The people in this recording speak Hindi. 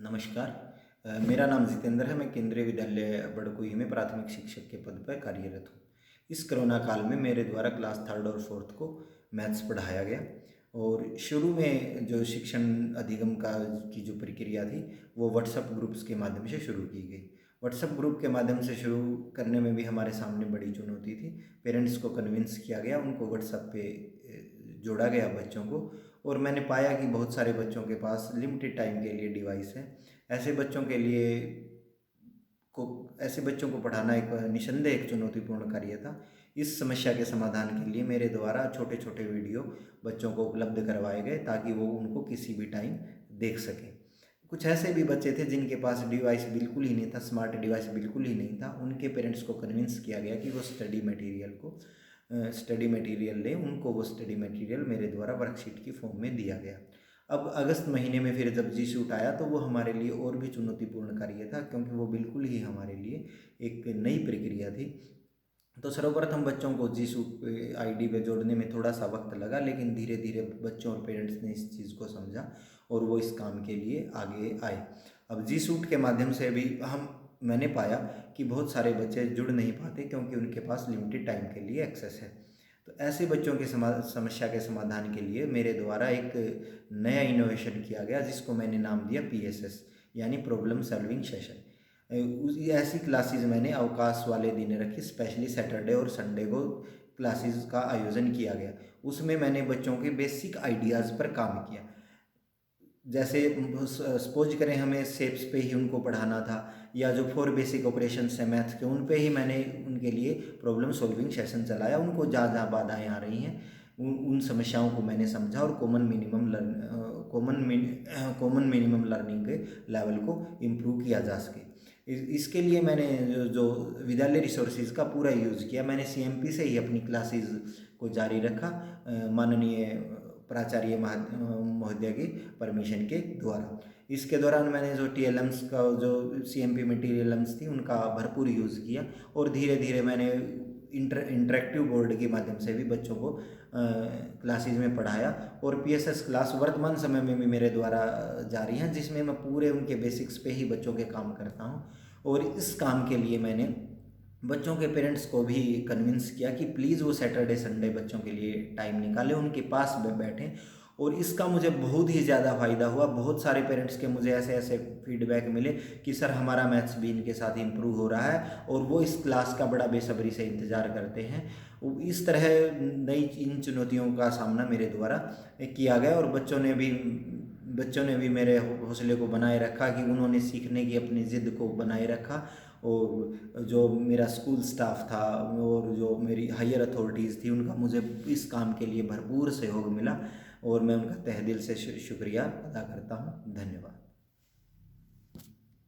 नमस्कार। मेरा नाम जितेंद्र है। मैं केंद्रीय विद्यालय बड़कुही में प्राथमिक शिक्षक के पद पर कार्यरत हूँ। इस कोरोना काल में मेरे द्वारा क्लास 3rd और 4th को मैथ्स पढ़ाया गया और शुरू में जो शिक्षण अधिगम का की जो प्रक्रिया थी वो व्हाट्सएप ग्रुप्स के माध्यम से शुरू की गई। व्हाट्सएप ग्रुप के माध्यम से शुरू करने में भी हमारे सामने बड़ी चुनौती थी। पेरेंट्स को कन्विंस किया गया, उनको व्हाट्सएप पे जोड़ा गया बच्चों को, और मैंने पाया कि बहुत सारे बच्चों के पास लिमिटेड टाइम के लिए डिवाइस है। ऐसे बच्चों को पढ़ाना एक निस्संदेह एक चुनौतीपूर्ण कार्य था। इस समस्या के समाधान के लिए मेरे द्वारा छोटे छोटे वीडियो बच्चों को उपलब्ध करवाए गए ताकि वो उनको किसी भी टाइम देख सकें। कुछ ऐसे भी बच्चे थे जिनके पास डिवाइस बिल्कुल ही नहीं था, स्मार्ट डिवाइस बिल्कुल ही नहीं था। उनके पेरेंट्स को कन्विंस किया गया कि वो स्टडी मटेरियल लें। उनको वो स्टडी मटेरियल मेरे द्वारा वर्कशीट की फॉर्म में दिया गया। अब अगस्त महीने में फिर जब जी शूट आया तो वो हमारे लिए और भी चुनौतीपूर्ण कार्य था, क्योंकि वो बिल्कुल ही हमारे लिए एक नई प्रक्रिया थी। तो सर्वप्रथम बच्चों को जी शूट आईडी पे जोड़ने में थोड़ा सा वक्त लगा, लेकिन धीरे धीरे बच्चों और पेरेंट्स ने इस चीज़ को समझा और वो इस काम के लिए आगे आए। अब जी शूट के माध्यम से भी मैंने पाया कि बहुत सारे बच्चे जुड़ नहीं पाते क्योंकि उनके पास लिमिटेड टाइम के लिए एक्सेस है। तो ऐसे बच्चों की समस्या के समाधान के लिए मेरे द्वारा एक नया इनोवेशन किया गया, जिसको मैंने नाम दिया PSS, यानी प्रॉब्लम सॉल्विंग सेशन। ऐसी क्लासेस मैंने अवकाश वाले दिन रखी, स्पेशली सैटरडे और संडे को क्लासेस का आयोजन किया गया। उसमें मैंने बच्चों के बेसिक आइडियाज़ पर काम किया। जैसे सपोज करें हमें शेप्स पे ही उनको पढ़ाना था, या जो 4 बेसिक ऑपरेशंस हैं मैथ के, उन पे ही मैंने उनके लिए प्रॉब्लम सॉल्विंग सेशन चलाया। उनको जहाँ जहाँ बाधाएँ आ रही हैं उन समस्याओं को मैंने समझा और कॉमन मिनिमम लर्निंग के लेवल को इम्प्रूव किया जा सके। इसके लिए मैंने जो विद्यालय रिसोर्सेज का पूरा यूज़ किया। मैंने CMP से ही अपनी क्लासेस को जारी रखा, माननीय प्राचार्य महोदय की परमिशन के द्वारा। इसके दौरान मैंने जो TLMs का जो CMP मटीरियल्स थी उनका भरपूर यूज़ किया, और धीरे धीरे मैंने इंटरेक्टिव बोर्ड के माध्यम से भी बच्चों को क्लासेस में पढ़ाया। और PSS क्लास वर्तमान समय में भी मेरे द्वारा जारी हैं, जिसमें मैं पूरे उनके बेसिक्स पे ही बच्चों के काम करता हूँ। और इस काम के लिए मैंने बच्चों के पेरेंट्स को भी कन्विंस किया कि प्लीज़ वो सैटरडे संडे बच्चों के लिए टाइम निकालें, उनके पास बैठें। और इसका मुझे बहुत ही ज़्यादा फ़ायदा हुआ। बहुत सारे पेरेंट्स के मुझे ऐसे ऐसे फीडबैक मिले कि सर हमारा मैथ्स भी इनके साथ इम्प्रूव हो रहा है, और वो इस क्लास का बड़ा बेसब्री से इंतज़ार करते हैं। इस तरह नई इन चुनौतियों का सामना मेरे द्वारा किया गया, और बच्चों ने भी मेरे हौसले को बनाए रखा कि उन्होंने सीखने की अपनी ज़िद को बनाए रखा। और जो मेरा स्कूल स्टाफ था और जो मेरी हायर अथॉरिटीज़ थी, उनका मुझे इस काम के लिए भरपूर सहयोग मिला, और मैं उनका तहे दिल से शुक्रिया अदा करता हूँ। धन्यवाद।